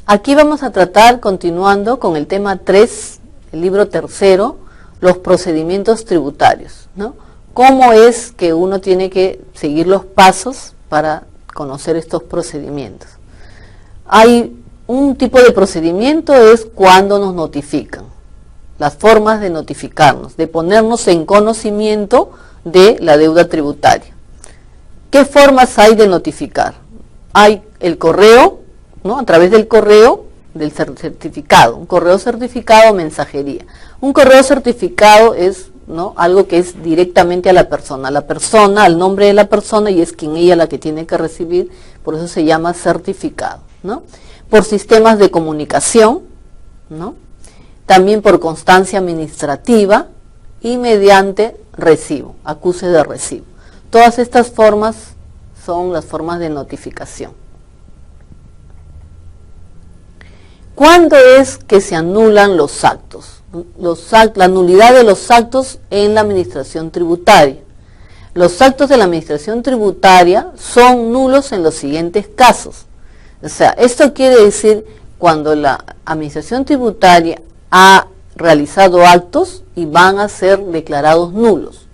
Aquí vamos a tratar, continuando con el tema 3, el libro tercero, los procedimientos tributarios, ¿no? ¿Cómo es que uno tiene que seguir los pasos para conocer estos procedimientos? Hay un tipo de procedimiento, es cuando nos notifican, las formas de notificarnos, de ponernos en conocimiento de la deuda tributaria. ¿Qué formas hay de notificar? Hay el correo, ¿no? A través del correo del certificado, un correo certificado o mensajería. Un correo certificado es, ¿no?, algo que es directamente a la persona, al nombre de la persona, y es quien ella la que tiene que recibir, por eso se llama certificado, ¿no? Por sistemas de comunicación, ¿no? También por constancia administrativa y mediante recibo, acuse de recibo. Todas estas formas son las formas de notificación. ¿Cuándo es que se anulan los actos? La nulidad de los actos en la administración tributaria. Los actos de la administración tributaria son nulos en los siguientes casos. O sea, esto quiere decir cuando la administración tributaria ha realizado actos y van a ser declarados nulos.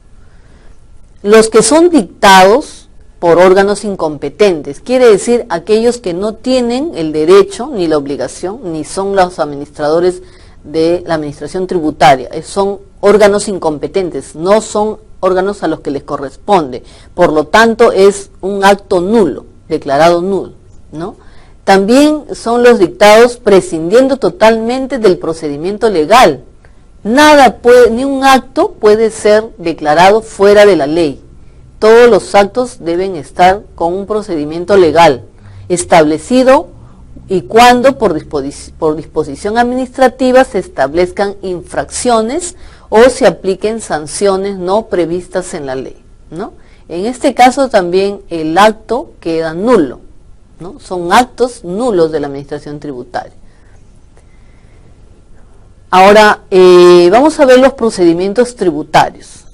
Los que son dictados por órganos incompetentes, quiere decir aquellos que no tienen el derecho ni la obligación, ni son los administradores de la administración tributaria, son órganos incompetentes, no son órganos a los que les corresponde, por lo tanto es un acto nulo, declarado nulo, ¿no? También son los dictados prescindiendo totalmente del procedimiento legal. Ni un acto puede ser declarado fuera de la ley. Todos los actos deben estar con un procedimiento legal establecido y cuando por disposición administrativa se establezcan infracciones o se apliquen sanciones no previstas en la ley, ¿no? En este caso también el acto queda nulo, ¿no? Son actos nulos de la administración tributaria. Ahora, vamos a ver los procedimientos tributarios.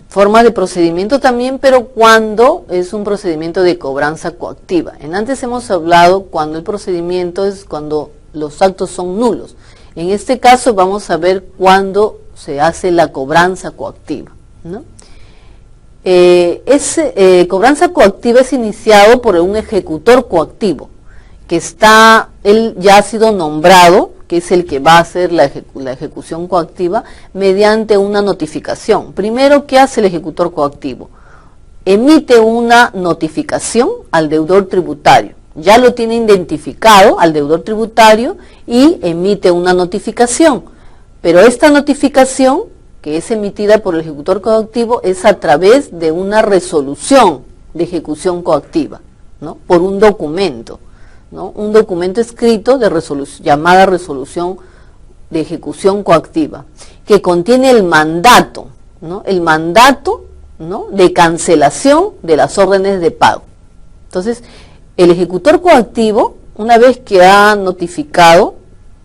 Forma de procedimiento también, pero cuando es un procedimiento de cobranza coactiva. Antes hemos hablado cuando el procedimiento es cuando los actos son nulos. En este caso vamos a ver cuando se hace la cobranza coactiva, ¿no? Cobranza coactiva es iniciado por un ejecutor coactivo, que él ya ha sido nombrado, que es el que va a hacer la ejecución coactiva, mediante una notificación. Primero, ¿qué hace el ejecutor coactivo? Emite una notificación al deudor tributario. Ya lo tiene identificado al deudor tributario y emite una notificación. Pero esta notificación, que es emitida por el ejecutor coactivo, es a través de una resolución de ejecución coactiva, ¿no? Por un documento, ¿no? Un documento escrito de llamada resolución de ejecución coactiva, que contiene el mandato, ¿no? El mandato, ¿no?, de cancelación de las órdenes de pago. Entonces, el ejecutor coactivo, una vez que ha notificado,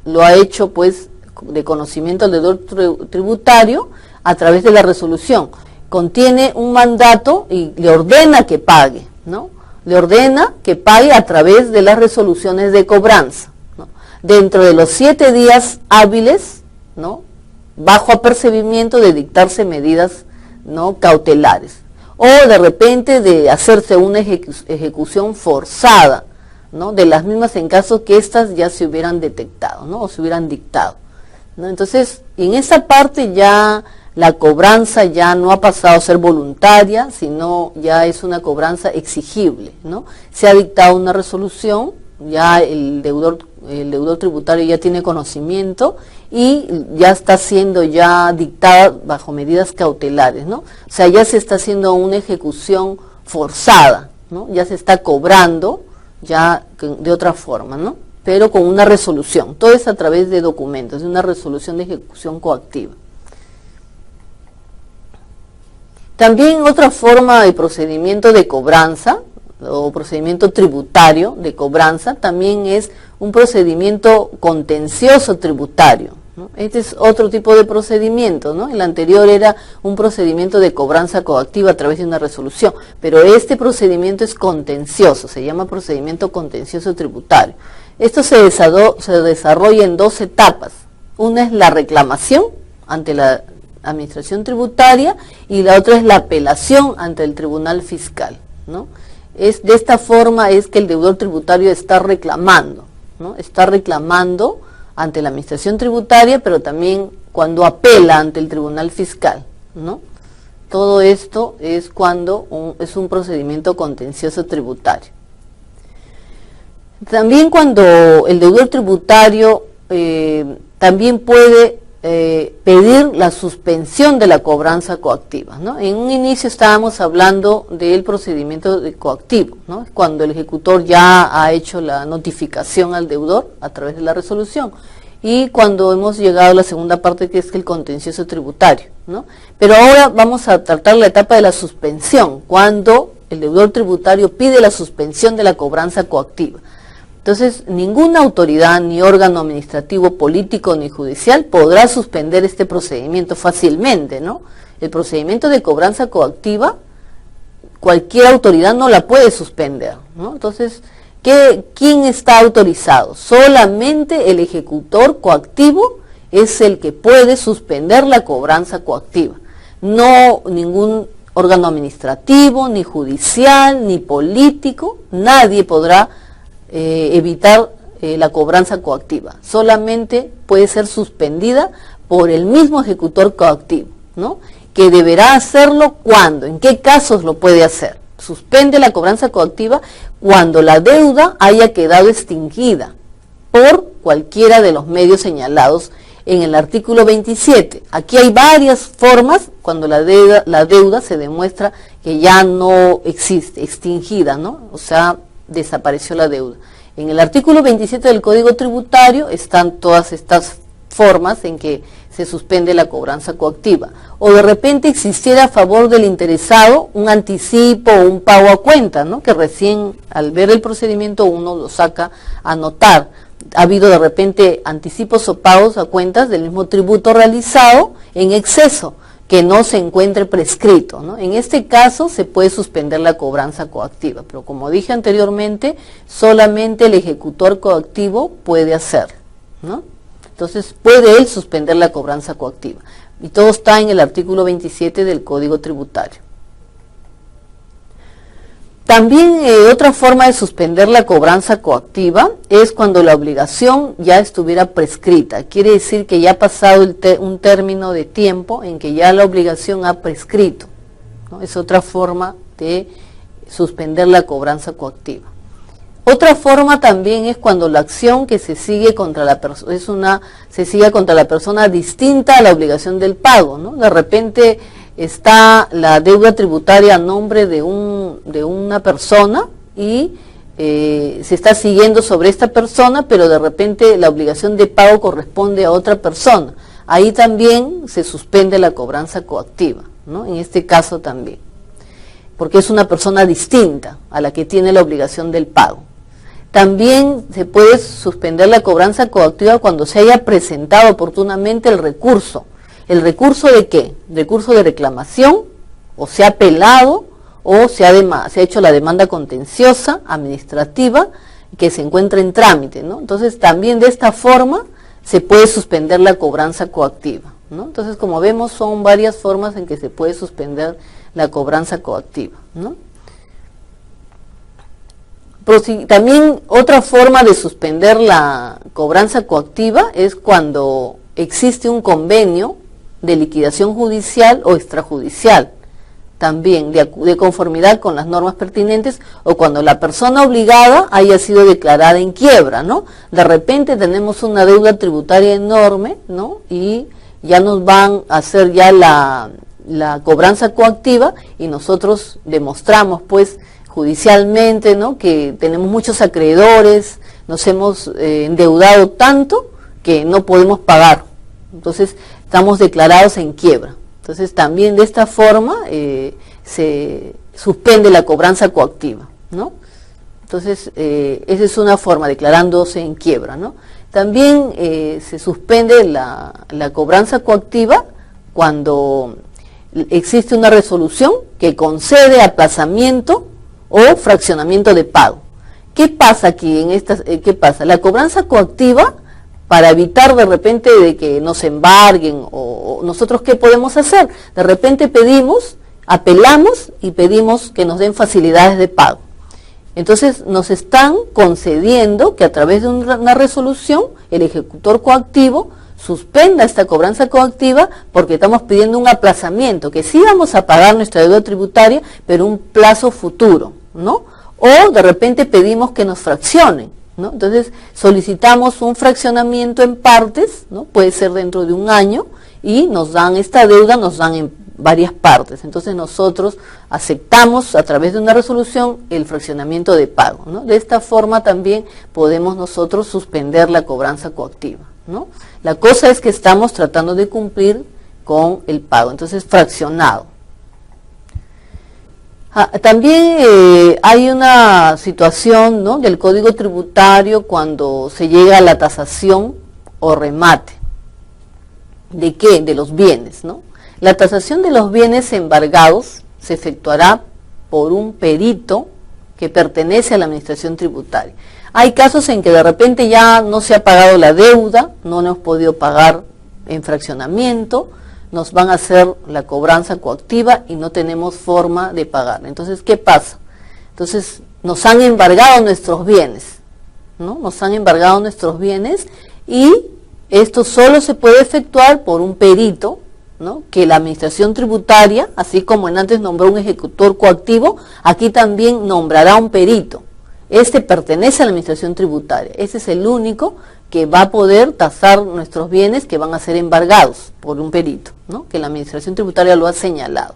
lo ha hecho pues de conocimiento al deudor tributario a través de la resolución. Contiene un mandato y le ordena que pague, ¿no? Le ordena que pague a través de las resoluciones de cobranza, ¿no? Dentro de los 7 días hábiles, ¿no?, bajo apercibimiento de dictarse medidas, ¿no?, cautelares, o de repente de hacerse una ejecución forzada, ¿no?, de las mismas en caso que éstas ya se hubieran detectado, ¿no?, o se hubieran dictado, ¿no? Entonces, en esa parte ya la cobranza ya no ha pasado a ser voluntaria, sino ya es una cobranza exigible, ¿no? Se ha dictado una resolución, ya el deudor tributario ya tiene conocimiento y ya está siendo ya dictada bajo medidas cautelares, ¿no? O sea, ya se está haciendo una ejecución forzada, ¿no? Ya se está cobrando ya de otra forma, ¿no? Pero con una resolución. Todo es a través de documentos, de una resolución de ejecución coactiva. También otra forma de procedimiento de cobranza o procedimiento tributario de cobranza también es un procedimiento contencioso tributario, ¿no? Este es otro tipo de procedimiento, ¿no? El anterior era un procedimiento de cobranza coactiva a través de una resolución, pero este procedimiento es contencioso, se llama procedimiento contencioso tributario. Esto se desarrolla en dos etapas. Una es la reclamación ante la administración tributaria y la otra es la apelación ante el tribunal fiscal, ¿no? De esta forma es que el deudor tributario está reclamando, ¿no? Está reclamando ante la administración tributaria, pero también cuando apela ante el tribunal fiscal, ¿no? Todo esto es cuando es un procedimiento contencioso tributario. También cuando el deudor tributario también puede pedir la suspensión de la cobranza coactiva, ¿no? En un inicio estábamos hablando del procedimiento coactivo, ¿no? Cuando el ejecutor ya ha hecho la notificación al deudor a través de la resolución, y cuando hemos llegado a la segunda parte, que es el contencioso tributario, ¿no? Pero ahora vamos a tratar la etapa de la suspensión, cuando el deudor tributario pide la suspensión de la cobranza coactiva. Entonces, ninguna autoridad, ni órgano administrativo, político, ni judicial podrá suspender este procedimiento fácilmente, ¿no? El procedimiento de cobranza coactiva, cualquier autoridad no la puede suspender, ¿no? Entonces, ¿quién está autorizado? Solamente el ejecutor coactivo es el que puede suspender la cobranza coactiva. No ningún órgano administrativo, ni judicial, ni político, nadie podrá evitar la cobranza coactiva. Solamente puede ser suspendida por el mismo ejecutor coactivo, ¿no? Que deberá hacerlo cuando, en qué casos lo puede hacer. Suspende la cobranza coactiva cuando la deuda haya quedado extinguida por cualquiera de los medios señalados en el artículo 27. Aquí hay varias formas cuando la deuda se demuestra que ya no existe, extinguida, ¿no? O sea, desapareció la deuda. En el artículo 27 del Código Tributario están todas estas formas en que se suspende la cobranza coactiva. O de repente existiera a favor del interesado un anticipo o un pago a cuenta, ¿no? Que recién al ver el procedimiento uno lo saca a notar. Ha habido de repente anticipos o pagos a cuentas del mismo tributo realizado en exceso, que no se encuentre prescrito, ¿no? En este caso se puede suspender la cobranza coactiva, pero como dije anteriormente, solamente el ejecutor coactivo puede hacerlo, ¿no? Entonces puede él suspender la cobranza coactiva. Y todo está en el artículo 27 del Código Tributario. También otra forma de suspender la cobranza coactiva es cuando la obligación ya estuviera prescrita. Quiere decir que ya ha pasado un término de tiempo en que ya la obligación ha prescrito, ¿no? Es otra forma de suspender la cobranza coactiva. Otra forma también es cuando la acción que se sigue contra la persona se sigue contra la persona distinta a la obligación del pago, ¿no? De repente está la deuda tributaria a nombre de una persona y se está siguiendo sobre esta persona, pero de repente la obligación de pago corresponde a otra persona. Ahí también se suspende la cobranza coactiva, ¿no? En este caso también, porque es una persona distinta a la que tiene la obligación del pago. También se puede suspender la cobranza coactiva cuando se haya presentado oportunamente el recurso. ¿El recurso de qué? Recurso de reclamación, o se ha apelado, o se ha hecho la demanda contenciosa, administrativa, que se encuentra en trámite, ¿no? Entonces también de esta forma se puede suspender la cobranza coactiva, ¿no? Entonces, como vemos, son varias formas en que se puede suspender la cobranza coactiva, ¿no? También otra forma de suspender la cobranza coactiva es cuando existe un convenio de liquidación judicial o extrajudicial, también de conformidad con las normas pertinentes, o cuando la persona obligada haya sido declarada en quiebra, ¿no? De repente tenemos una deuda tributaria enorme, ¿no? Y ya nos van a hacer ya la cobranza coactiva y nosotros demostramos, pues, judicialmente, ¿no? Que tenemos muchos acreedores, nos hemos endeudado tanto que no podemos pagar. Entonces, estamos declarados en quiebra. Entonces, también de esta forma se suspende la cobranza coactiva, ¿no? Entonces, esa es una forma, declarándose en quiebra, ¿no? También se suspende la cobranza coactiva cuando existe una resolución que concede aplazamiento o fraccionamiento de pago. ¿Qué pasa aquí en estas? ¿Qué pasa? La cobranza coactiva, para evitar de repente de que nos embarguen, o nosotros ¿qué podemos hacer? De repente apelamos y pedimos que nos den facilidades de pago. Entonces nos están concediendo que a través de una resolución el ejecutor coactivo suspenda esta cobranza coactiva, porque estamos pidiendo un aplazamiento, que sí vamos a pagar nuestra deuda tributaria, pero un plazo futuro, ¿no? O de repente pedimos que nos fraccionen, ¿no? Entonces solicitamos un fraccionamiento en partes, ¿no? Puede ser dentro de un año, y nos dan esta deuda, nos dan en varias partes. Entonces nosotros aceptamos a través de una resolución el fraccionamiento de pago, ¿no? De esta forma también podemos nosotros suspender la cobranza coactiva, ¿no? La cosa es que estamos tratando de cumplir con el pago, entonces fraccionado. También hay una situación, ¿no?, del Código Tributario cuando se llega a la tasación o remate. ¿De qué? De los bienes, ¿no? La tasación de los bienes embargados se efectuará por un perito que pertenece a la Administración Tributaria. Hay casos en que de repente ya no se ha pagado la deuda, no hemos podido pagar en fraccionamiento, nos van a hacer la cobranza coactiva y no tenemos forma de pagar. Entonces, ¿qué pasa? Entonces, nos han embargado nuestros bienes, ¿no? Nos han embargado nuestros bienes, y esto solo se puede efectuar por un perito, ¿no?, que la Administración Tributaria, así como en antes nombró un ejecutor coactivo, aquí también nombrará un perito. Este pertenece a la Administración Tributaria. Ese es el único que va a poder tasar nuestros bienes que van a ser embargados por un perito, ¿no?, que la Administración Tributaria lo ha señalado.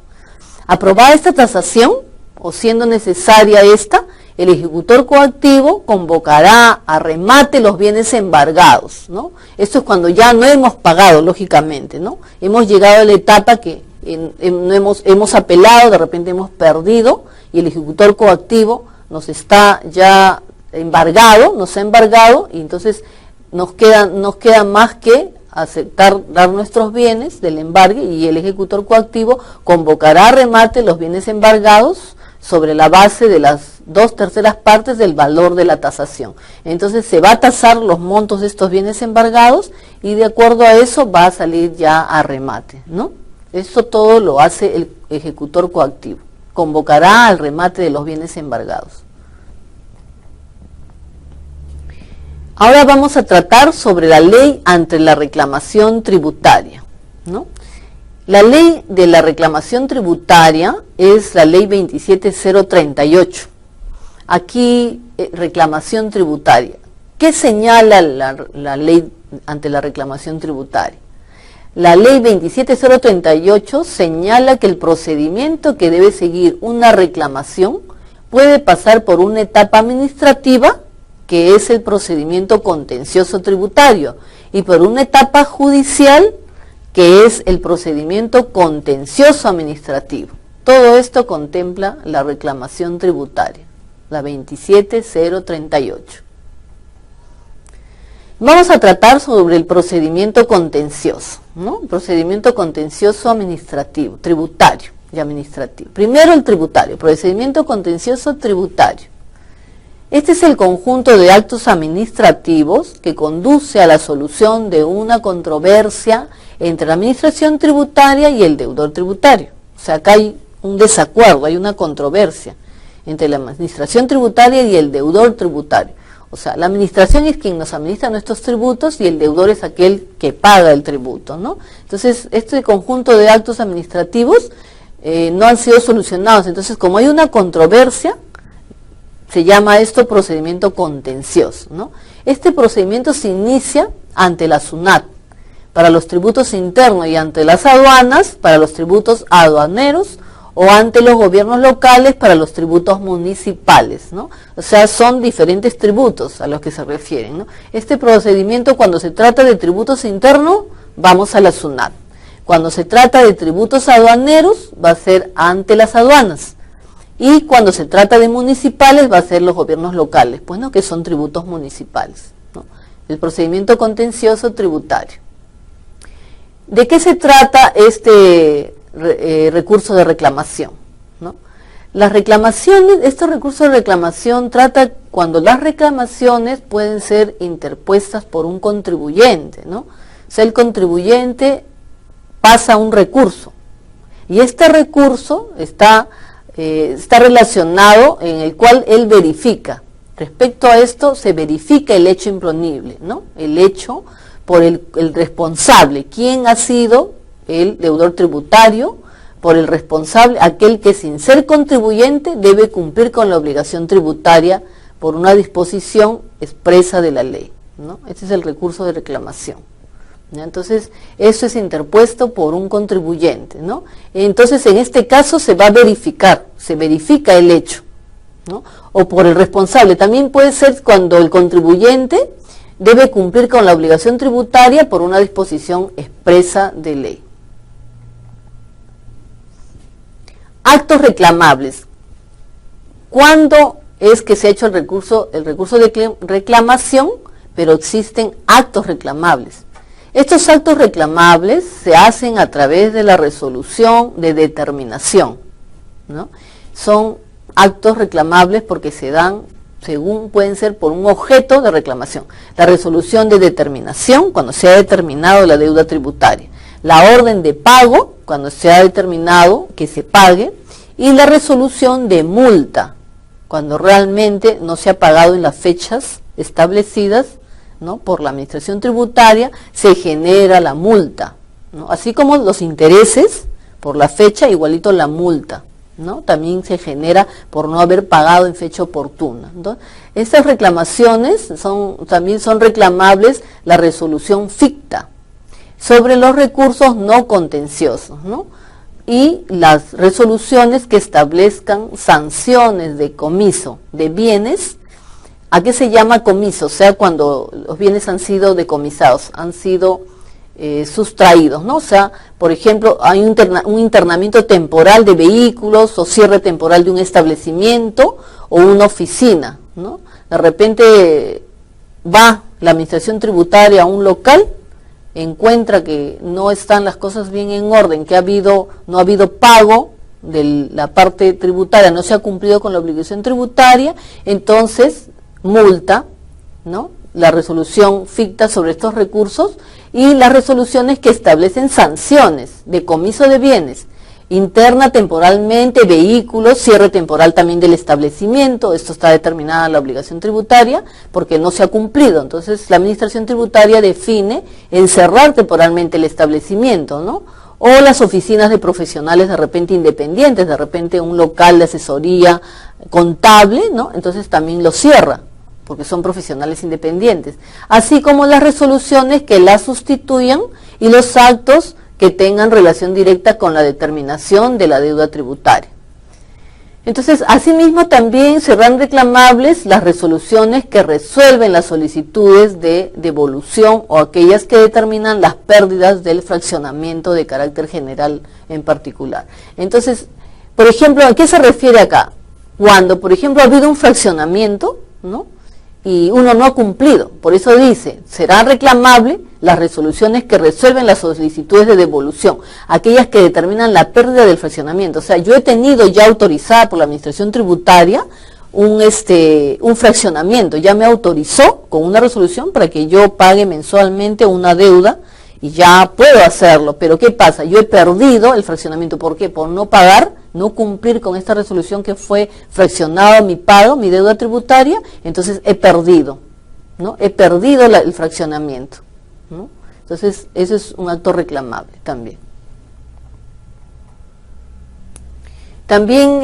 Aprobada esta tasación, o siendo necesaria esta, el ejecutor coactivo convocará a remate los bienes embargados, ¿no? Esto es cuando ya no hemos pagado, lógicamente, ¿no? Hemos llegado a la etapa que hemos apelado, de repente hemos perdido, y el ejecutor coactivo nos está ya embargado, nos ha embargado, y entonces nos queda más que aceptar dar nuestros bienes del embargue, y el ejecutor coactivo convocará a remate los bienes embargados sobre la base de las 2/3 partes del valor de la tasación. Entonces se va a tasar los montos de estos bienes embargados, y de acuerdo a eso va a salir ya a remate, ¿no? Esto todo lo hace el ejecutor coactivo. Convocará al remate de los bienes embargados. Ahora vamos a tratar sobre la ley ante la reclamación tributaria, ¿no? La ley de la reclamación tributaria es la ley 27038. Aquí, reclamación tributaria. ¿Qué señala la ley ante la reclamación tributaria? La ley 27038 señala que el procedimiento que debe seguir una reclamación puede pasar por una etapa administrativa, que es el procedimiento contencioso tributario, y por una etapa judicial, que es el procedimiento contencioso administrativo. Todo esto contempla la reclamación tributaria, la 27038. Vamos a tratar sobre el procedimiento contencioso, ¿no? Procedimiento contencioso administrativo, tributario y administrativo. Primero el tributario, procedimiento contencioso tributario. Este es el conjunto de actos administrativos que conduce a la solución de una controversia entre la Administración Tributaria y el deudor tributario. O sea, acá hay un desacuerdo, hay una controversia entre la Administración Tributaria y el deudor tributario. O sea, la administración es quien nos administra nuestros tributos y el deudor es aquel que paga el tributo, ¿no? Entonces, este conjunto de actos administrativos no han sido solucionados. Entonces, como hay una controversia, se llama esto procedimiento contencioso, ¿no? Este procedimiento se inicia ante la SUNAT para los tributos internos y ante las aduanas para los tributos aduaneros, o ante los gobiernos locales para los tributos municipales, ¿no? O sea, son diferentes tributos a los que se refieren, ¿no? Este procedimiento, cuando se trata de tributos internos, vamos a la SUNAT. Cuando se trata de tributos aduaneros, va a ser ante las aduanas. Y cuando se trata de municipales, va a ser los gobiernos locales, pues, ¿no?, que son tributos municipales, ¿no? el procedimiento contencioso tributario. ¿De qué se trata este recurso de reclamación? ¿No? Las reclamaciones, estos recursos de reclamación trata cuando las reclamaciones pueden ser interpuestas por un contribuyente, ¿no? O sea, el contribuyente pasa un recurso y este recurso está relacionado en el cual él verifica. Respecto a esto se verifica el hecho imponible, ¿no? El hecho por el responsable, quién ha sido el deudor tributario, por el responsable, aquel que sin ser contribuyente debe cumplir con la obligación tributaria por una disposición expresa de la ley, ¿no? Este es el recurso de reclamación, ¿ya? Entonces, eso es interpuesto por un contribuyente, ¿no? Entonces, en este caso se va a verificar, se verifica el hecho, ¿no? O por el responsable, también puede ser cuando el contribuyente debe cumplir con la obligación tributaria por una disposición expresa de ley. Actos reclamables. ¿Cuándo es que se ha hecho el recurso de reclamación, pero existen actos reclamables? Estos actos reclamables se hacen a través de la resolución de determinación, ¿no? Son actos reclamables porque se dan, según pueden ser por un objeto de reclamación. La resolución de determinación, cuando se ha determinado la deuda tributaria. La orden de pago, cuando se ha determinado que se pague, y la resolución de multa, cuando realmente no se ha pagado en las fechas establecidas, ¿no? Por la administración tributaria, se genera la multa, ¿no? Así como los intereses por la fecha, igualito la multa, ¿no? También se genera por no haber pagado en fecha oportuna. Entonces, estas reclamaciones también son reclamables la resolución ficta sobre los recursos no contenciosos, ¿no? Y las resoluciones que establezcan sanciones de comiso de bienes. ¿A qué se llama comiso? O sea, cuando los bienes han sido decomisados, han sido sustraídos, ¿no? O sea, por ejemplo, hay un internamiento temporal de vehículos o cierre temporal de un establecimiento o una oficina, ¿no? De repente va la administración tributaria a un local, encuentra que no están las cosas bien en orden, que no ha habido pago de la parte tributaria, no se ha cumplido con la obligación tributaria, entonces multa, ¿no? La resolución ficta sobre estos recursos y las resoluciones que establecen sanciones de comiso de bienes, interna temporalmente, vehículos, cierre temporal también del establecimiento. Esto está determinada la obligación tributaria porque no se ha cumplido. Entonces la administración tributaria define encerrar temporalmente el establecimiento, ¿no? O las oficinas de profesionales de repente independientes, de repente un local de asesoría contable, ¿no? Entonces también lo cierra porque son profesionales independientes, así como las resoluciones que la sustituyan y los actos que tengan relación directa con la determinación de la deuda tributaria. Entonces, asimismo también serán reclamables las resoluciones que resuelven las solicitudes de devolución o aquellas que determinan las pérdidas del fraccionamiento de carácter general en particular. Entonces, por ejemplo, ¿a qué se refiere acá? Cuando, por ejemplo, ha habido un fraccionamiento, ¿no? Y uno no ha cumplido, por eso dice, será reclamable las resoluciones que resuelven las solicitudes de devolución, aquellas que determinan la pérdida del fraccionamiento. O sea, yo he tenido ya autorizada por la administración tributaria un fraccionamiento, ya me autorizó con una resolución para que yo pague mensualmente una deuda y ya puedo hacerlo, pero ¿qué pasa? Yo he perdido el fraccionamiento, ¿por qué? Por no pagar, no cumplir con esta resolución que fue fraccionado mi pago, mi deuda tributaria, entonces he perdido, ¿no? He perdido el fraccionamiento, ¿no? Entonces, eso es un acto reclamable también. También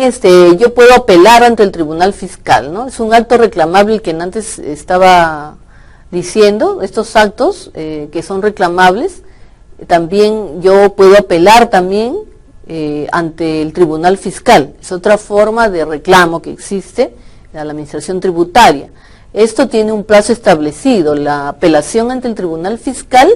yo puedo apelar ante el Tribunal Fiscal, ¿no? Es un acto reclamable el que antes estaba diciendo, estos actos que son reclamables, también yo puedo apelar también ante el Tribunal Fiscal. Es otra forma de reclamo que existe a la administración tributaria. Esto tiene un plazo establecido. La apelación ante el Tribunal Fiscal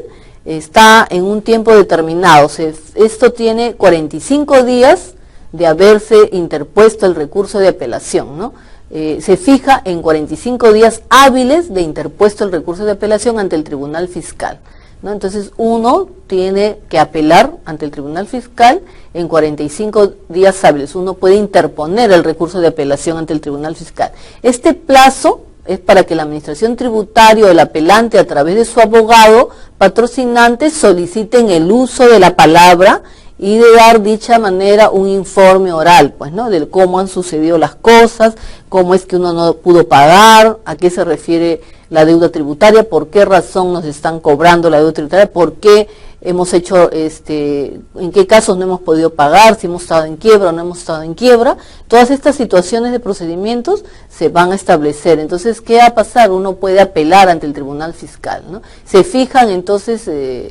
está en un tiempo determinado. Esto tiene 45 días de haberse interpuesto el recurso de apelación, ¿no? se fija en 45 días hábiles de interpuesto el recurso de apelación ante el Tribunal Fiscal, ¿no? Entonces uno tiene que apelar ante el Tribunal Fiscal en 45 días hábiles. Uno puede interponer el recurso de apelación ante el Tribunal Fiscal. Este plazo es para que la Administración Tributaria o el apelante, a través de su abogado patrocinante, soliciten el uso de la palabra y de dar dicha manera un informe oral, pues, ¿no? De cómo han sucedido las cosas, cómo es que uno no pudo pagar, a qué se refiere la deuda tributaria, por qué razón nos están cobrando la deuda tributaria, por qué hemos hecho, en qué casos no hemos podido pagar, si hemos estado en quiebra o no hemos estado en quiebra. Todas estas situaciones de procedimientos se van a establecer. Entonces, ¿qué va a pasar? Uno puede apelar ante el Tribunal Fiscal, ¿no? Se fijan entonces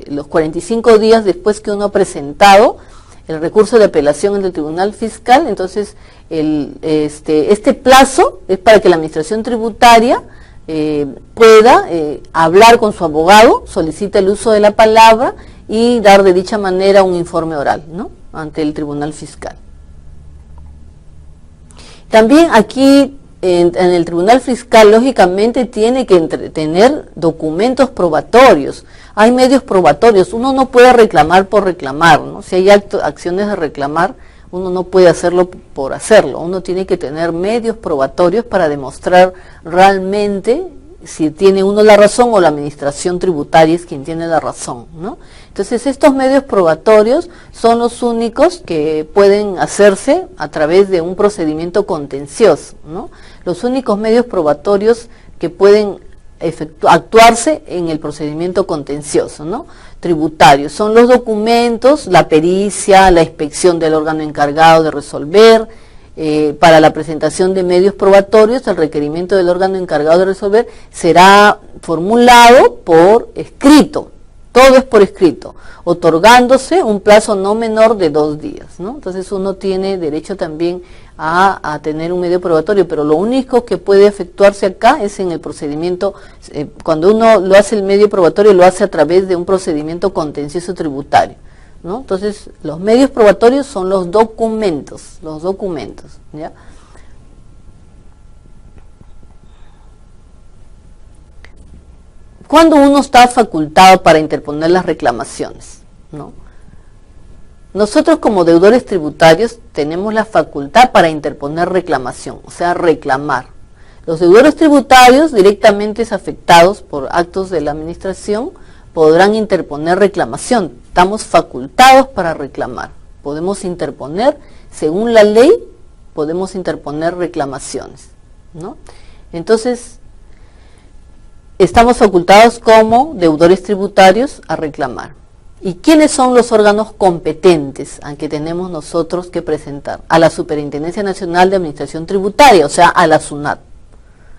los 45 días después que uno ha presentado el recurso de apelación ante el Tribunal Fiscal. Entonces, este plazo es para que la Administración Tributaria pueda hablar con su abogado, solicita el uso de la palabra y dar de dicha manera un informe oral, ¿no? Ante el Tribunal Fiscal. También aquí en el Tribunal Fiscal, lógicamente, tiene que tener documentos probatorios. Hay medios probatorios. Uno no puede reclamar por reclamar, ¿no? Si hay acciones de reclamar, uno no puede hacerlo por hacerlo. Uno tiene que tener medios probatorios para demostrar realmente si tiene uno la razón o la Administración Tributaria es quien tiene la razón, ¿no? Entonces, estos medios probatorios son los únicos que pueden hacerse a través de un procedimiento contencioso, ¿no? Los únicos medios probatorios que pueden actuarse en el procedimiento contencioso, ¿no? Tributario son los documentos, la pericia, la inspección del órgano encargado de resolver. Para la presentación de medios probatorios, el requerimiento del órgano encargado de resolver será formulado por escrito. Todo es por escrito, otorgándose un plazo no menor de 2 días, ¿no? Entonces uno tiene derecho también a tener un medio probatorio, pero lo único que puede efectuarse acá es en el procedimiento, cuando uno lo hace el medio probatorio, lo hace a través de un procedimiento contencioso tributario, ¿no? Entonces los medios probatorios son los documentos, ¿ya? Cuando uno está facultado para interponer las reclamaciones, ¿no? Nosotros como deudores tributarios tenemos la facultad para interponer reclamación, o sea, reclamar. Los deudores tributarios directamente afectados por actos de la administración podrán interponer reclamación. Estamos facultados para reclamar. Podemos interponer, según la ley, podemos interponer reclamaciones, ¿no? Entonces, estamos facultados como deudores tributarios a reclamar. ¿Y quiénes son los órganos competentes a que tenemos nosotros que presentar? A la Superintendencia Nacional de Administración Tributaria, o sea, a la SUNAT.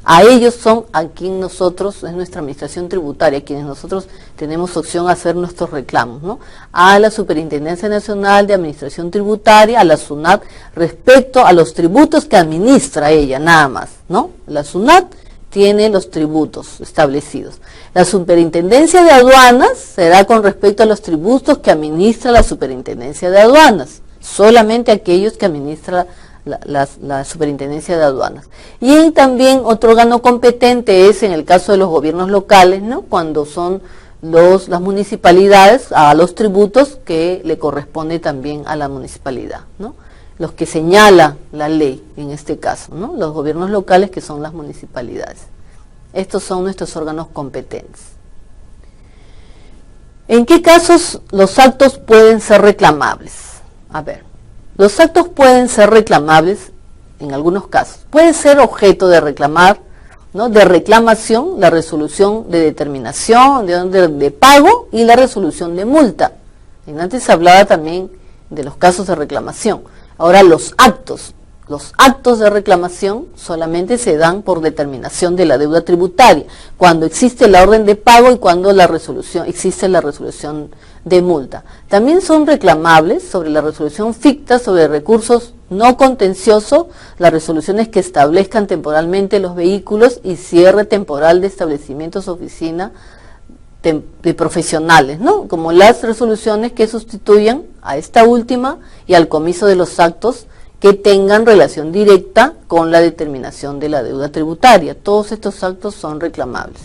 A ellos son a quien nosotros, es nuestra administración tributaria, quienes nosotros tenemos opción a hacer nuestros reclamos, ¿no? A la Superintendencia Nacional de Administración Tributaria, a la SUNAT, respecto a los tributos que administra ella, nada más, ¿no? La SUNAT tiene los tributos establecidos. La Superintendencia de Aduanas será con respecto a los tributos que administra la Superintendencia de Aduanas, solamente aquellos que administra la Superintendencia de Aduanas. Y también otro órgano competente es en el caso de los gobiernos locales, ¿no? Cuando son las municipalidades, a los tributos que le corresponde también a la municipalidad, ¿no? Los que señala la ley en este caso, ¿no? Los gobiernos locales, que son las municipalidades. Estos son nuestros órganos competentes. ¿En qué casos los actos pueden ser reclamables? A ver, los actos pueden ser reclamables en algunos casos. Puede ser objeto de reclamar, ¿no? De reclamación, la resolución de determinación, de pago y la resolución de multa. Antes se hablaba también de los casos de reclamación. Ahora los actos de reclamación solamente se dan por determinación de la deuda tributaria, cuando existe la orden de pago y cuando existe la resolución de multa. También son reclamables sobre la resolución ficta, sobre recursos no contenciosos, las resoluciones que establezcan temporalmente los vehículos y cierre temporal de establecimientos o oficinas de profesionales, ¿no? Como las resoluciones que sustituyan a esta última y al comiso de los actos que tengan relación directa con la determinación de la deuda tributaria. Todos estos actos son reclamables.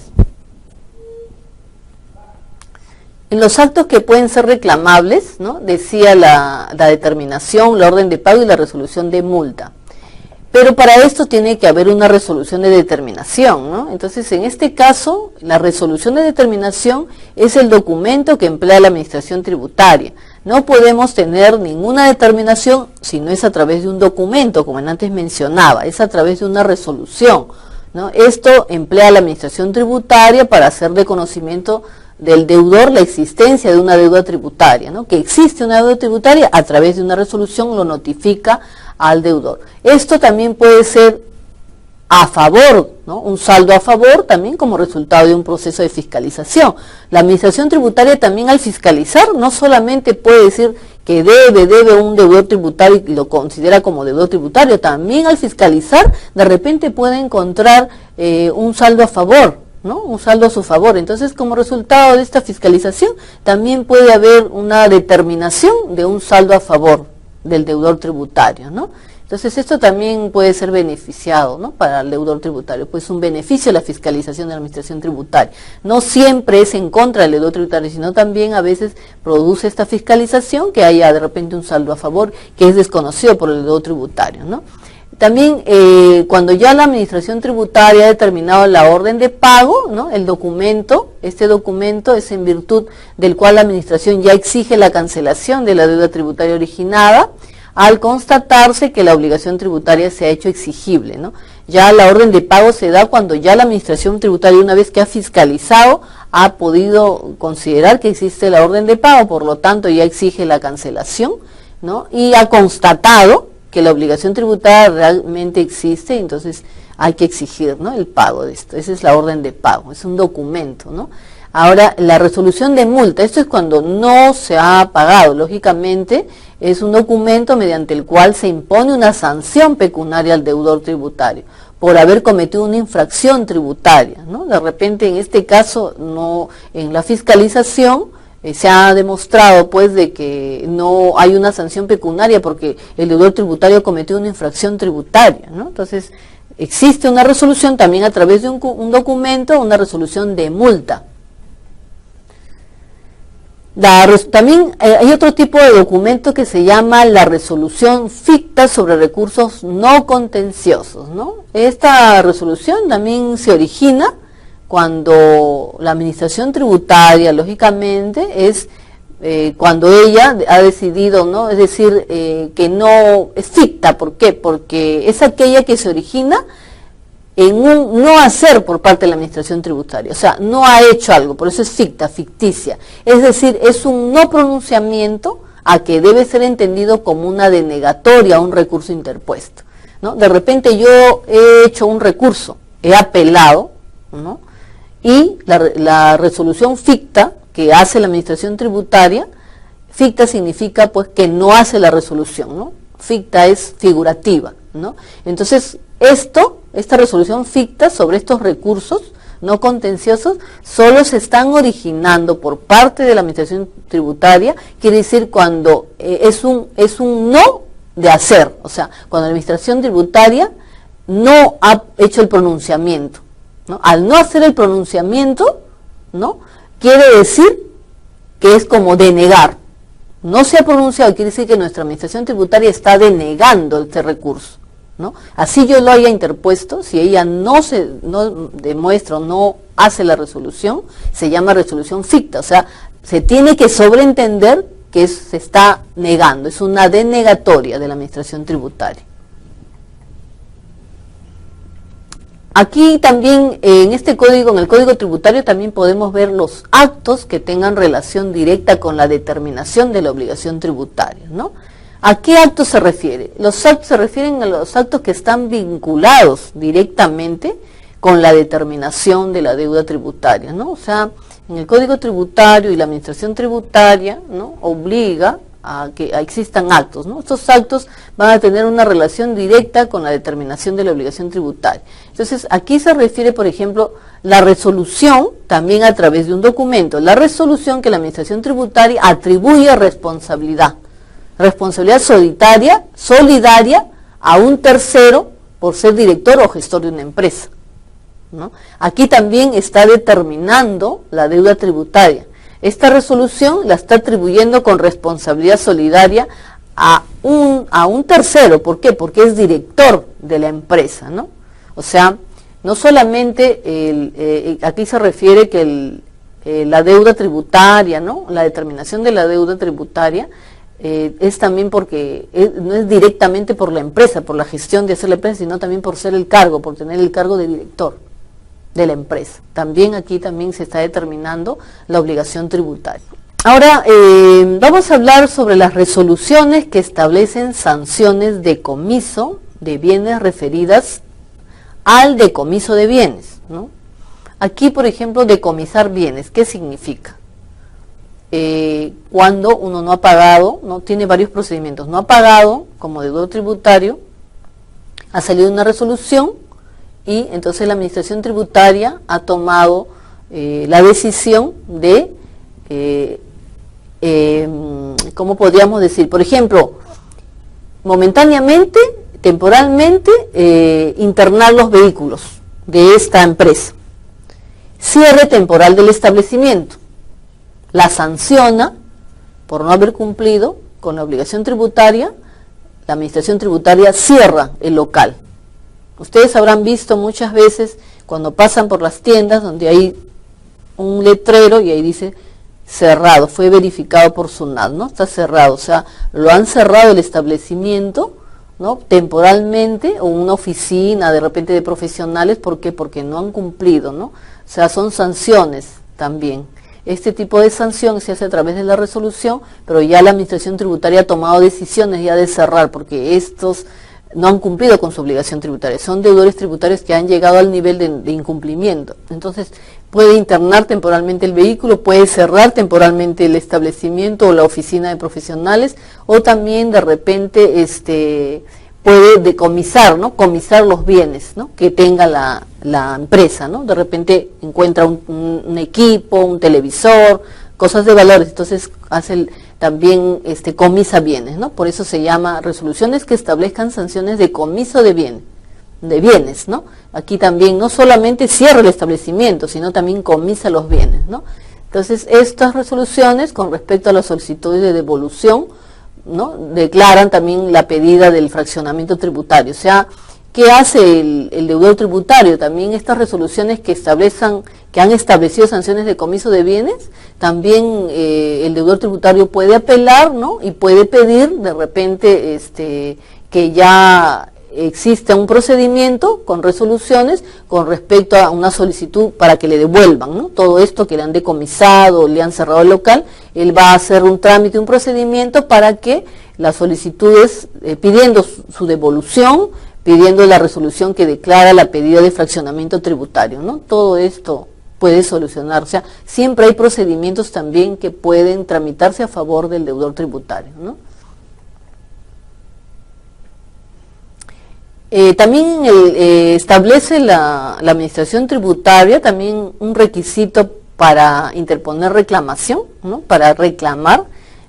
En los actos que pueden ser reclamables, ¿no?, decía la determinación, la orden de pago y la resolución de multa. Pero para esto tiene que haber una resolución de determinación, ¿no? Entonces, en este caso, la resolución de determinación es el documento que emplea la administración tributaria. No podemos tener ninguna determinación si no es a través de un documento, como antes mencionaba, es a través de una resolución, ¿no? Esto emplea la administración tributaria para hacer de conocimiento del deudor la existencia de una deuda tributaria, ¿no? Que existe una deuda tributaria, a través de una resolución lo notifica al deudor. Esto también puede ser a favor, ¿no?, un saldo a favor también como resultado de un proceso de fiscalización. La administración tributaria también, al fiscalizar, no solamente puede decir que debe un deudor tributario y lo considera como deudor tributario, también al fiscalizar de repente puede encontrar un saldo a favor, ¿no?, un saldo a su favor. Entonces, como resultado de esta fiscalización, también puede haber una determinación de un saldo a favor del deudor tributario, ¿no? Entonces, esto también puede ser beneficiado, ¿no?, para el deudor tributario, pues un beneficio de la fiscalización de la administración tributaria. No siempre es en contra del deudor tributario, sino también a veces produce esta fiscalización que haya de repente un saldo a favor que es desconocido por el deudor tributario, ¿no? También cuando ya la administración tributaria ha determinado la orden de pago, ¿no?, el documento, este documento es en virtud del cual la administración ya exige la cancelación de la deuda tributaria originada, al constatarse que la obligación tributaria se ha hecho exigible, ¿no? Ya la orden de pago se da cuando ya la administración tributaria, una vez que ha fiscalizado, ha podido considerar que existe la orden de pago, por lo tanto ya exige la cancelación, ¿no?, y ha constatado que la obligación tributaria realmente existe, entonces hay que exigir, ¿no?, el pago de esto. Esa es la orden de pago, es un documento, ¿no? Ahora, la resolución de multa, esto es cuando no se ha pagado, lógicamente es un documento mediante el cual se impone una sanción pecuniaria al deudor tributario por haber cometido una infracción tributaria, ¿no? De repente, en este caso, no, en la fiscalización se ha demostrado pues de que no hay una sanción pecuniaria porque el deudor tributario cometió una infracción tributaria, ¿no? Entonces, existe una resolución también a través de un documento, una resolución de multa. También hay otro tipo de documento que se llama la resolución ficta sobre recursos no contenciosos, ¿no? Esta resolución también se origina cuando la administración tributaria, lógicamente, es cuando ella ha decidido, ¿no?, es decir, que no es ficta. ¿Por qué? Porque es aquella que se origina en un no hacer por parte de la administración tributaria, o sea, no ha hecho algo, por eso es ficta, ficticia. Es decir, es un no pronunciamiento a que debe ser entendido como una denegatoria a un recurso interpuesto, ¿no? De repente yo he hecho un recurso, he apelado, ¿no?, y la resolución ficta que hace la administración tributaria, ficta significa pues que no hace la resolución, ¿no? Ficta es figurativa, ¿no? Entonces, esta resolución ficta sobre estos recursos no contenciosos solo se están originando por parte de la administración tributaria, quiere decir cuando es un no de hacer, o sea, cuando la administración tributaria no ha hecho el pronunciamiento, ¿no? Al no hacer el pronunciamiento, ¿no?, quiere decir que es como denegar. No se ha pronunciado, quiere decir que nuestra administración tributaria está denegando este recurso, ¿no? Así yo lo haya interpuesto, si ella no demuestra o no hace la resolución, se llama resolución ficta, o sea, se tiene que sobreentender que se está negando, es una denegatoria de la administración tributaria. Aquí también, en este código, en el Código Tributario, también podemos ver los actos que tengan relación directa con la determinación de la obligación tributaria, ¿no? ¿A qué actos se refiere? Los actos se refieren a los actos que están vinculados directamente con la determinación de la deuda tributaria, ¿no? O sea, en el Código Tributario y la Administración Tributaria, ¿no?, obliga a que existan actos, ¿no? Estos actos van a tener una relación directa con la determinación de la obligación tributaria. Entonces, aquí se refiere, por ejemplo, la resolución, también a través de un documento, la resolución que la administración tributaria atribuye responsabilidad, responsabilidad solidaria a un tercero por ser director o gestor de una empresa, ¿no? Aquí también está determinando la deuda tributaria. Esta resolución la está atribuyendo con responsabilidad solidaria a un tercero. ¿Por qué? Porque es director de la empresa, ¿no? O sea, no solamente aquí se refiere que la deuda tributaria, ¿no? La determinación de la deuda tributaria es también porque no es directamente por la empresa, por la gestión de hacer la empresa, sino también por ser el cargo, por tener el cargo de director de la empresa. También aquí también se está determinando la obligación tributaria. Ahora vamos a hablar sobre las resoluciones que establecen sanciones de decomiso de bienes referidas al decomiso de bienes, ¿no? Aquí, por ejemplo, decomisar bienes, ¿qué significa? Cuando uno no ha pagado, no tiene varios procedimientos, no ha pagado como deudor tributario, ha salido una resolución y entonces la administración tributaria ha tomado la decisión de, ¿cómo podríamos decir? Por ejemplo, momentáneamente, temporalmente, internar los vehículos de esta empresa. Cierre temporal del establecimiento. La sanciona por no haber cumplido con la obligación tributaria. La administración tributaria cierra el local. Ustedes habrán visto muchas veces cuando pasan por las tiendas donde hay un letrero y ahí dice cerrado, fue verificado por SUNAT, ¿no? Está cerrado, o sea, lo han cerrado el establecimiento, ¿no? Temporalmente, o una oficina de repente de profesionales. ¿Por qué? Porque no han cumplido, ¿no? O sea, son sanciones también. Este tipo de sanción se hace a través de la resolución, pero ya la administración tributaria ha tomado decisiones ya de cerrar, porque estos no han cumplido con su obligación tributaria. Son deudores tributarios que han llegado al nivel de incumplimiento. Entonces, puede internar temporalmente el vehículo, puede cerrar temporalmente el establecimiento o la oficina de profesionales, o también de repente puede decomisar, ¿no? Comisar los bienes, ¿no? Que tenga la empresa, ¿no? De repente encuentra un equipo, un televisor, cosas de valores, entonces también comisa bienes, ¿no? Por eso se llama resoluciones que establezcan sanciones de comiso de bienes, ¿no? Aquí también no solamente cierra el establecimiento, sino también comisa los bienes, ¿no? Entonces, estas resoluciones con respecto a las solicitudes de devolución, ¿no? Declaran también la pedida del fraccionamiento tributario. O sea, ¿qué hace el deudor tributario? También estas resoluciones que han establecido sanciones de comiso de bienes, también el deudor tributario puede apelar, ¿no? Y puede pedir de repente que ya exista un procedimiento con resoluciones con respecto a una solicitud para que le devuelvan, ¿no? Todo esto que le han decomisado, le han cerrado el local, él va a hacer un trámite, un procedimiento para que las solicitudes, pidiendo su devolución, pidiendo la resolución que declara la pedida de fraccionamiento tributario, ¿no? Todo esto puede solucionar, o sea, siempre hay procedimientos también que pueden tramitarse a favor del deudor tributario, ¿no? También establece la administración tributaria también un requisito para interponer reclamación, ¿no? Para reclamar,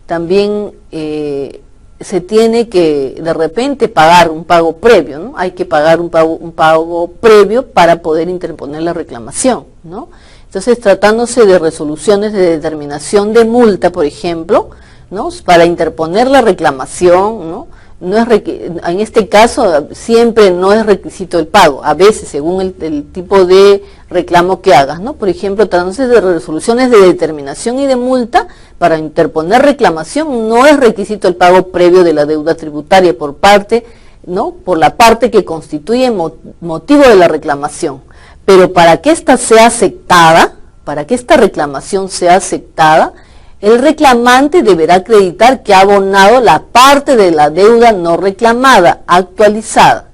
también se tiene que de repente pagar un pago previo, ¿no? Hay que pagar un pago previo para poder interponer la reclamación, ¿no? Entonces, tratándose de resoluciones de determinación de multa, por ejemplo, ¿no? Para interponer la reclamación, ¿no? En este caso siempre no es requisito el pago, a veces según el tipo de reclamo que hagas, ¿no? Por ejemplo, tratándose de resoluciones de determinación y de multa, para interponer reclamación no es requisito el pago previo de la deuda tributaria por parte, ¿no? Por la parte que constituye motivo de la reclamación. Pero para que esta sea aceptada, para que esta reclamación sea aceptada, el reclamante deberá acreditar que ha abonado la parte de la deuda no reclamada, actualizada,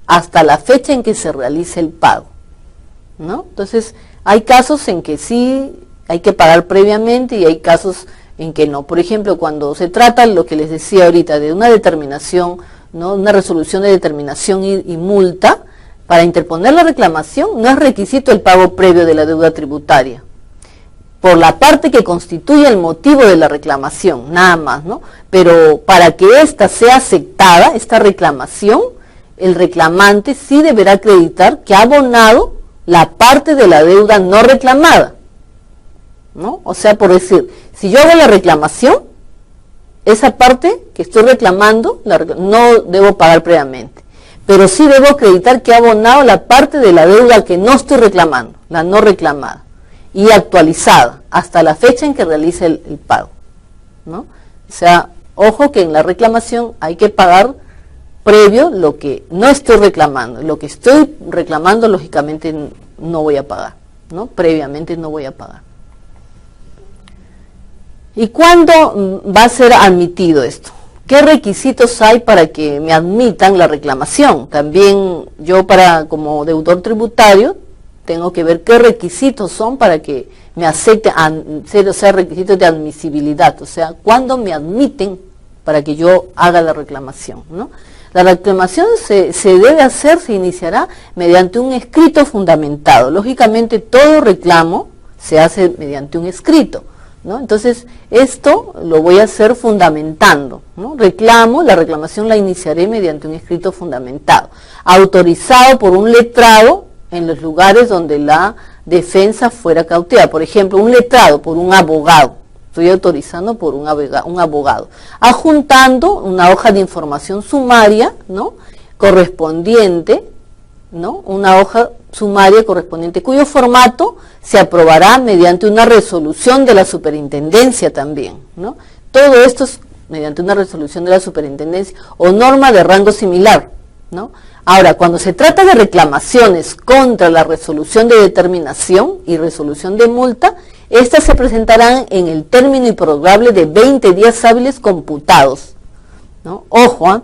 hasta la fecha en que se realice el pago, ¿no? Entonces, hay casos en que sí hay que pagar previamente y hay casos en que no. Por ejemplo, cuando se trata, lo que les decía ahorita, de una determinación, ¿no? Una resolución de determinación y multa, para interponer la reclamación no es requisito el pago previo de la deuda tributaria. por la parte que constituye el motivo de la reclamación, nada más, ¿no? Pero para que ésta sea aceptada, esta reclamación, el reclamante sí deberá acreditar que ha abonado la parte de la deuda no reclamada, ¿no? O sea, por decir, si yo hago la reclamación, esa parte que estoy reclamando no debo pagar previamente, pero sí debo acreditar que ha abonado la parte de la deuda que no estoy reclamando, la no reclamada, y actualizada hasta la fecha en que realice el pago, ¿no? O sea, ojo que en la reclamación hay que pagar previo lo que no estoy reclamando. Lo que estoy reclamando, lógicamente, no voy a pagar, ¿no? Previamente no voy a pagar. ¿Y cuándo va a ser admitido esto? ¿Qué requisitos hay para que me admitan la reclamación? También yo, como deudor tributario, tengo que ver qué requisitos son para que me acepte, o sea, requisitos de admisibilidad, o sea, cuándo me admiten para que yo haga la reclamación, ¿no? La reclamación se debe hacer, se iniciará mediante un escrito fundamentado. Lógicamente, todo reclamo se hace mediante un escrito, ¿no? Entonces, esto lo voy a hacer fundamentando, ¿no? La reclamación la iniciaré mediante un escrito fundamentado, autorizado por un letrado en los lugares donde la defensa fuera cauteada. Por ejemplo, un letrado por un abogado. Estoy autorizando por un abogado. Adjuntando una hoja de información sumaria, ¿no? Correspondiente, ¿no? Una hoja sumaria correspondiente cuyo formato se aprobará mediante una resolución de la superintendencia también, ¿no? Todo esto es mediante una resolución de la superintendencia o norma de rango similar, ¿no? Ahora, cuando se trata de reclamaciones contra la resolución de determinación y resolución de multa, estas se presentarán en el término improrrogable de 20 días hábiles computados, ¿no? Ojo,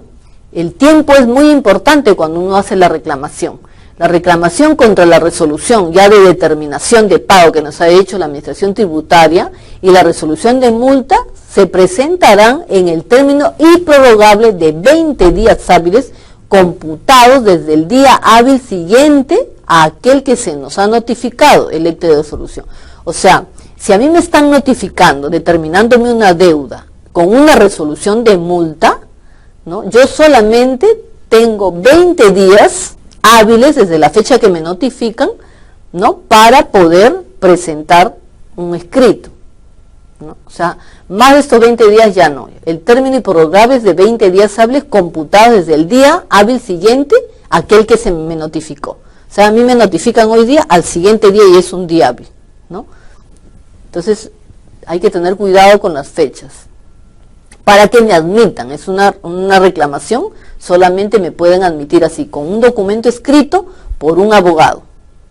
el tiempo es muy importante cuando uno hace la reclamación. La reclamación contra la resolución ya de determinación de pago que nos ha hecho la Administración Tributaria y la resolución de multa se presentarán en el término improrrogable de 20 días hábiles computados desde el día hábil siguiente a aquel que se nos ha notificado el acto de resolución. O sea, si a mí me están notificando, determinándome una deuda con una resolución de multa, ¿no? Yo solamente tengo 20 días hábiles desde la fecha que me notifican, ¿no? Para poder presentar un escrito, ¿no? O sea, más de estos 20 días ya no. El término improrrogable es de 20 días hábiles computados desde el día hábil siguiente a aquel que se me notificó. O sea, a mí me notifican hoy día, al siguiente día y es un día hábil, ¿no? Entonces, hay que tener cuidado con las fechas. Para que me admitan, es una reclamación, solamente me pueden admitir así, con un documento escrito por un abogado,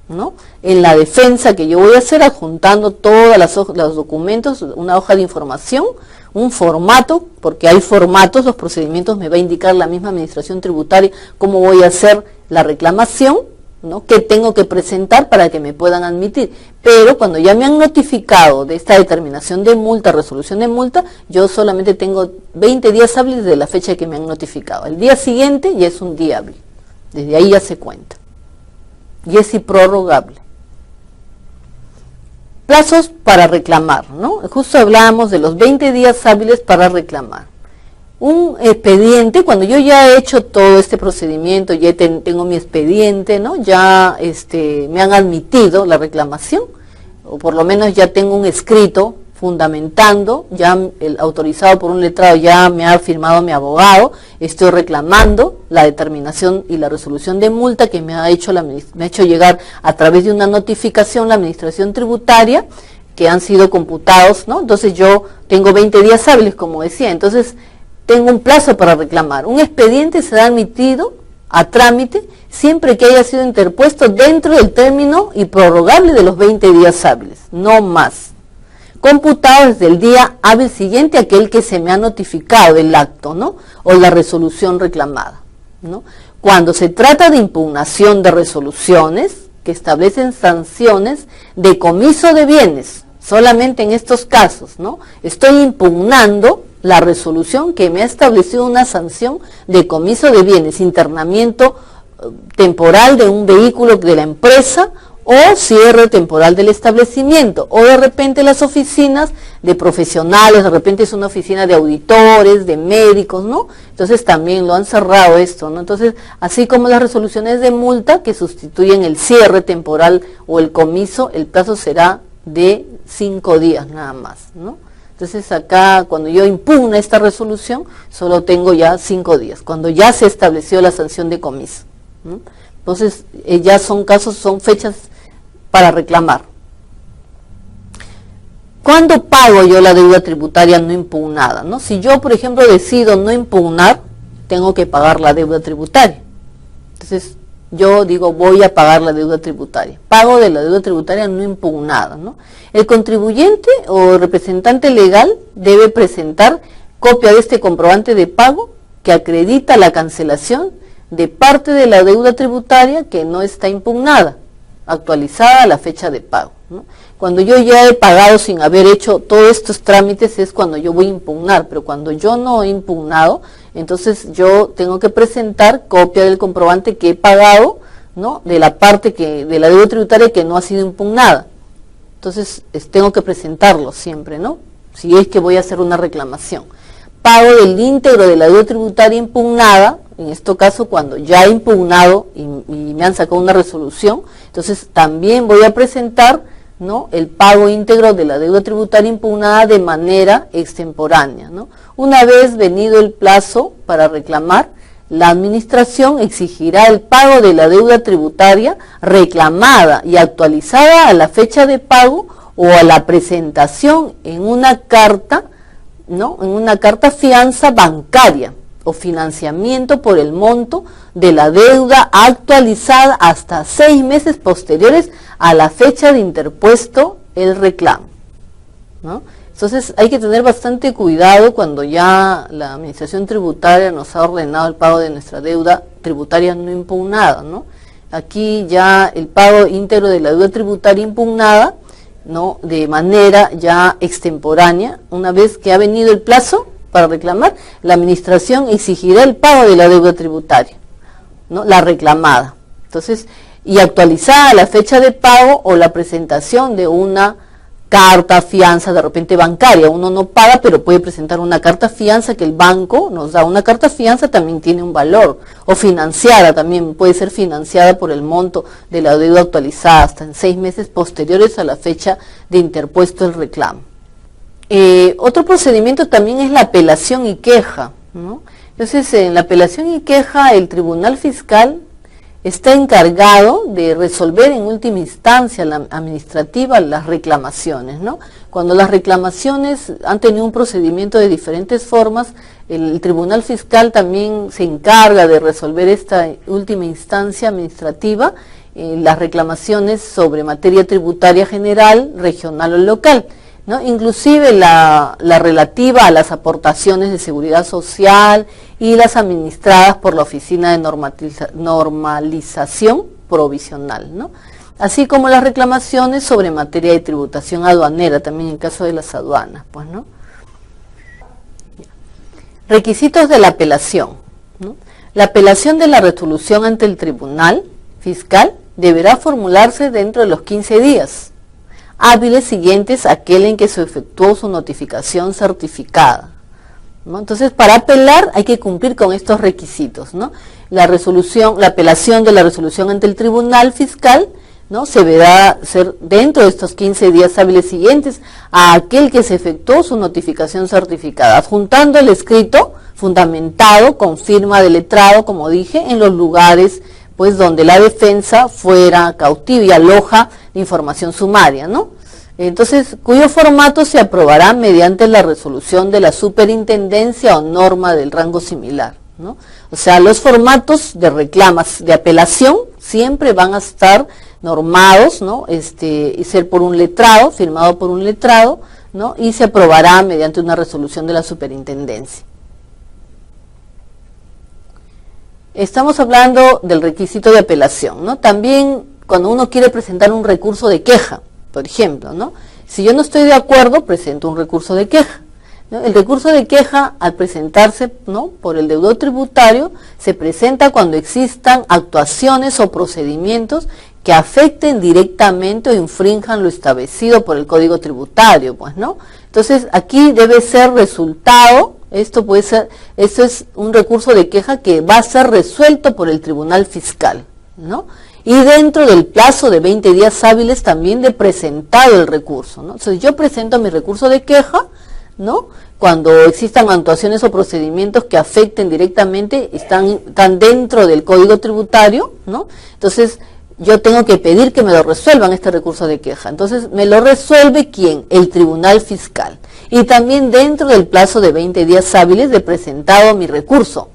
¿no? En la defensa que yo voy a hacer, adjuntando todos los documentos, una hoja de información, un formato, porque hay formatos, los procedimientos me va a indicar la misma Administración Tributaria cómo voy a hacer la reclamación, ¿no? ¿Qué tengo que presentar para que me puedan admitir? Pero cuando ya me han notificado de esta determinación de multa, resolución de multa, yo solamente tengo 20 días hábiles de la fecha que me han notificado. El día siguiente ya es un día hábil. Desde ahí ya se cuenta. Y es improrrogable. Plazos para reclamar, ¿no? Justo hablábamos de los 20 días hábiles para reclamar. Un expediente, cuando yo ya he hecho todo este procedimiento, ya tengo mi expediente, ¿no? Ya me han admitido la reclamación, o por lo menos ya tengo un escrito fundamentando, ya el autorizado por un letrado ya me ha firmado mi abogado, estoy reclamando la determinación y la resolución de multa que me ha hecho llegar a través de una notificación la Administración Tributaria, que han sido computados, ¿no? Entonces yo tengo 20 días hábiles, como decía, entonces tengo un plazo para reclamar. Un expediente será admitido a trámite siempre que haya sido interpuesto dentro del término improrrogable de los 20 días hábiles, no más. Computado desde el día hábil siguiente a aquel que se me ha notificado el acto, ¿no? O la resolución reclamada, ¿no? Cuando se trata de impugnación de resoluciones que establecen sanciones de decomiso de bienes, solamente en estos casos, ¿no? Estoy impugnando la resolución que me ha establecido una sanción de decomiso de bienes, internamiento temporal de un vehículo de la empresa o cierre temporal del establecimiento, o de repente las oficinas de profesionales, de repente es una oficina de auditores, de médicos, ¿no? Entonces también lo han cerrado esto, ¿no? Entonces, así como las resoluciones de multa que sustituyen el cierre temporal o el comiso, el plazo será de 5 días nada más, ¿no? Entonces acá, cuando yo impugno esta resolución, solo tengo ya 5 días, cuando ya se estableció la sanción de comiso, ¿no? Entonces, ya son casos, son fechas para reclamar. ¿Cuándo pago yo la deuda tributaria no impugnada, ¿no? Si yo, por ejemplo, decido no impugnar, tengo que pagar la deuda tributaria. Entonces, yo digo, voy a pagar la deuda tributaria. Pago de la deuda tributaria no impugnada, ¿no? El contribuyente o representante legal debe presentar copia de este comprobante de pago que acredita la cancelación de parte de la deuda tributaria que no está impugnada, actualizada a la fecha de pago, ¿no? Cuando yo ya he pagado sin haber hecho todos estos trámites es cuando yo voy a impugnar, pero cuando yo no he impugnado, entonces yo tengo que presentar copia del comprobante que he pagado, ¿no? De la parte de la deuda tributaria que no ha sido impugnada. Entonces tengo que presentarlo siempre, ¿no? Si es que voy a hacer una reclamación. Pago del íntegro de la deuda tributaria impugnada, en este caso cuando ya he impugnado y me han sacado una resolución, entonces también voy a presentar, ¿no? El pago íntegro de la deuda tributaria impugnada de manera extemporánea, ¿no? Una vez venido el plazo para reclamar, la administración exigirá el pago de la deuda tributaria reclamada y actualizada a la fecha de pago o a la presentación en una carta, ¿no? En una carta fianza bancaria o financiamiento por el monto de la deuda actualizada hasta 6 meses posteriores a la fecha de interpuesto el reclamo, ¿no? Entonces hay que tener bastante cuidado cuando ya la administración tributaria nos ha ordenado el pago de nuestra deuda tributaria no impugnada, ¿no? Aquí ya el pago íntegro de la deuda tributaria impugnada, ¿no? De manera ya extemporánea, una vez que ha venido el plazo para reclamar, la administración exigirá el pago de la deuda tributaria, ¿no? La reclamada. Entonces, y actualizada la fecha de pago o la presentación de una carta fianza de repente bancaria. Uno no paga, pero puede presentar una carta fianza que el banco nos da. Una carta fianza también tiene un valor, o financiada también, puede ser financiada por el monto de la deuda actualizada hasta en 6 meses posteriores a la fecha de interpuesto el reclamo. Otro procedimiento también es la apelación y queja, ¿no? Entonces, en la apelación y queja, el Tribunal Fiscal está encargado de resolver en última instancia la administrativa las reclamaciones, ¿no? Cuando las reclamaciones han tenido un procedimiento de diferentes formas, el Tribunal Fiscal también se encarga de resolver esta última instancia administrativa, las reclamaciones sobre materia tributaria general, regional o local, ¿no? Inclusive la relativa a las aportaciones de seguridad social y las administradas por la Oficina de Normalización Provisional, ¿no? Así como las reclamaciones sobre materia de tributación aduanera, también en caso de las aduanas, pues, ¿no? Requisitos de la apelación, ¿no? La apelación de la resolución ante el Tribunal Fiscal deberá formularse dentro de los 15 días hábiles siguientes a aquel en que se efectuó su notificación certificada, ¿no? Entonces, para apelar hay que cumplir con estos requisitos, ¿no? La apelación de la resolución ante el Tribunal Fiscal, ¿no? Se deberá hacer dentro de estos 15 días hábiles siguientes a aquel que se efectuó su notificación certificada, adjuntando el escrito fundamentado con firma de letrado, como dije, en los lugares pues donde la defensa fuera cautiva y aloja la información sumaria, ¿no? Entonces, cuyo formato se aprobará mediante la resolución de la superintendencia o norma del rango similar, ¿no? O sea, los formatos de reclamas de apelación siempre van a estar normados, ¿no? Y ser por un letrado, firmado por un letrado, ¿no? Y se aprobará mediante una resolución de la superintendencia. Estamos hablando del requisito de apelación, ¿no? También cuando uno quiere presentar un recurso de queja, por ejemplo, ¿no? Si yo no estoy de acuerdo, presento un recurso de queja. ¿no? El recurso de queja, al presentarse, ¿no?, por el deudor tributario, se presenta cuando existan actuaciones o procedimientos que afecten directamente o infrinjan lo establecido por el Código Tributario, pues, ¿no? Entonces, aquí debe ser resultado, esto es un recurso de queja que va a ser resuelto por el Tribunal Fiscal, ¿no? Y dentro del plazo de 20 días hábiles también de presentado el recurso, ¿no? Entonces, yo presento mi recurso de queja, ¿no?, cuando existan actuaciones o procedimientos que afecten directamente, están dentro del Código Tributario, ¿no? Entonces, yo tengo que pedir que me lo resuelvan este recurso de queja. Entonces, ¿me lo resuelve quién? El Tribunal Fiscal. Y también dentro del plazo de 20 días hábiles de presentado mi recurso,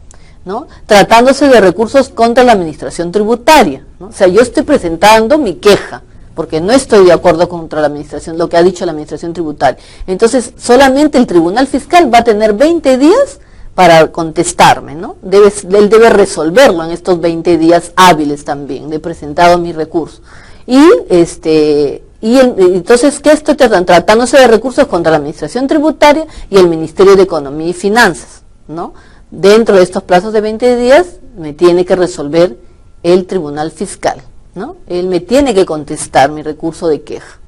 ¿no?, tratándose de recursos contra la administración tributaria, ¿no? O sea, yo estoy presentando mi queja, porque no estoy de acuerdo contra la administración, lo que ha dicho la administración tributaria. Entonces, solamente el Tribunal Fiscal va a tener 20 días para contestarme, ¿no? Él debe resolverlo en estos 20 días hábiles también, de presentado mi recurso. Entonces, ¿qué estoy tratando? Tratándose de recursos contra la administración tributaria y el Ministerio de Economía y Finanzas, ¿no? Dentro de estos plazos de 20 días me tiene que resolver el Tribunal Fiscal, ¿no? Él me tiene que contestar mi recurso de queja.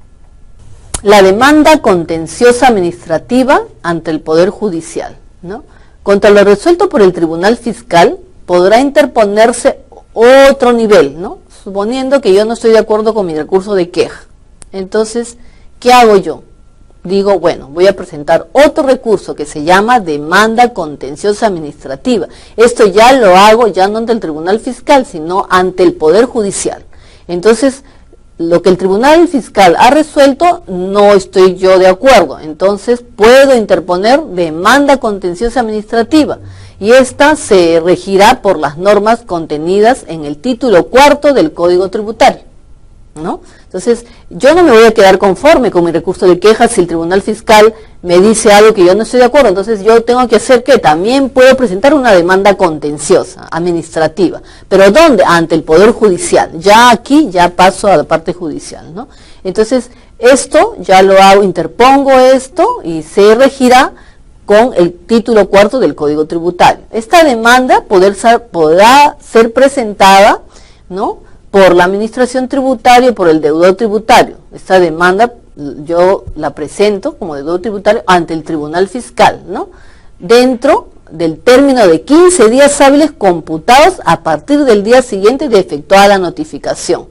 La demanda contenciosa administrativa ante el Poder Judicial, ¿no? Contra lo resuelto por el Tribunal Fiscal podrá interponerse otro nivel, ¿no?, suponiendo que yo no estoy de acuerdo con mi recurso de queja. Entonces, ¿qué hago yo? Digo, bueno, voy a presentar otro recurso que se llama demanda contenciosa administrativa. Esto ya lo hago ya no ante el Tribunal Fiscal, sino ante el Poder Judicial. Entonces, lo que el Tribunal Fiscal ha resuelto, no estoy yo de acuerdo. Entonces, puedo interponer demanda contenciosa administrativa. Y esta se regirá por las normas contenidas en el título 4 del Código Tributario, ¿no? Entonces, yo no me voy a quedar conforme con mi recurso de queja si el Tribunal Fiscal me dice algo que yo no estoy de acuerdo. Entonces, yo tengo que hacer que también puedo presentar una demanda contenciosa, administrativa. ¿Pero dónde? Ante el Poder Judicial. Ya aquí, ya paso a la parte judicial, ¿no? Entonces, esto ya lo hago, interpongo esto y se regirá con el título 4 del Código Tributario. Esta demanda podrá ser presentada, ¿no?, por la administración tributaria y por el deudor tributario. Esta demanda yo la presento como deudor tributario ante el Tribunal Fiscal, ¿no?, dentro del término de 15 días hábiles computados a partir del día siguiente de efectuada la notificación,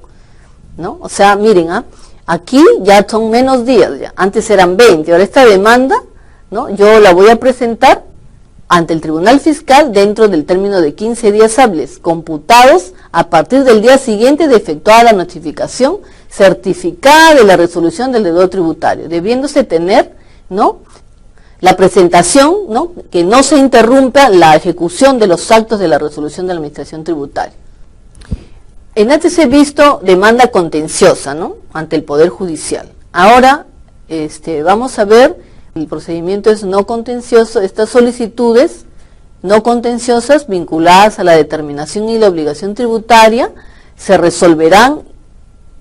¿no? O sea, miren, aquí ya son menos días, ya. Antes eran 20, ahora esta demanda, ¿no?, yo la voy a presentar ante el Tribunal Fiscal dentro del término de 15 días hábiles, computados a partir del día siguiente de efectuada la notificación certificada de la resolución del deudor tributario, debiéndose tener, ¿no?, la presentación, ¿no?, que no se interrumpa la ejecución de los actos de la resolución de la administración tributaria. En antes he visto demanda contenciosa, ¿no?, ante el Poder Judicial. Ahora vamos a ver. El procedimiento es no contencioso. Estas solicitudes no contenciosas vinculadas a la determinación y la obligación tributaria se resolverán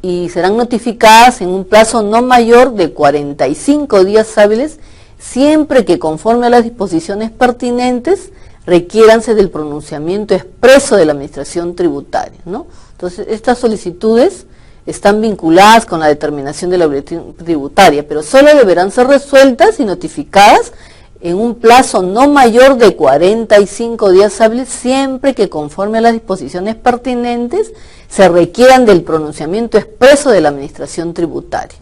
y serán notificadas en un plazo no mayor de 45 días hábiles, siempre que conforme a las disposiciones pertinentes requiéranse del pronunciamiento expreso de la administración tributaria, ¿no? Entonces, estas solicitudes están vinculadas con la determinación de la obligación tributaria, pero solo deberán ser resueltas y notificadas en un plazo no mayor de 45 días hábiles, siempre que conforme a las disposiciones pertinentes se requieran del pronunciamiento expreso de la administración tributaria.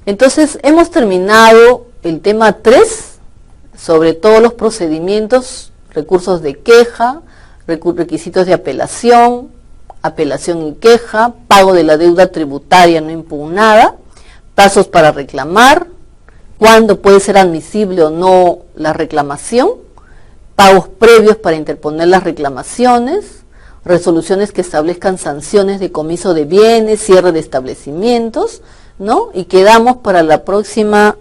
Entonces, hemos terminado el tema 3 sobre todos los procedimientos, recursos de queja, requisitos de apelación y queja, pago de la deuda tributaria no impugnada, plazos para reclamar, cuándo puede ser admisible o no la reclamación, pagos previos para interponer las reclamaciones, resoluciones que establezcan sanciones de comiso de bienes, cierre de establecimientos, ¿no? Y quedamos para la próxima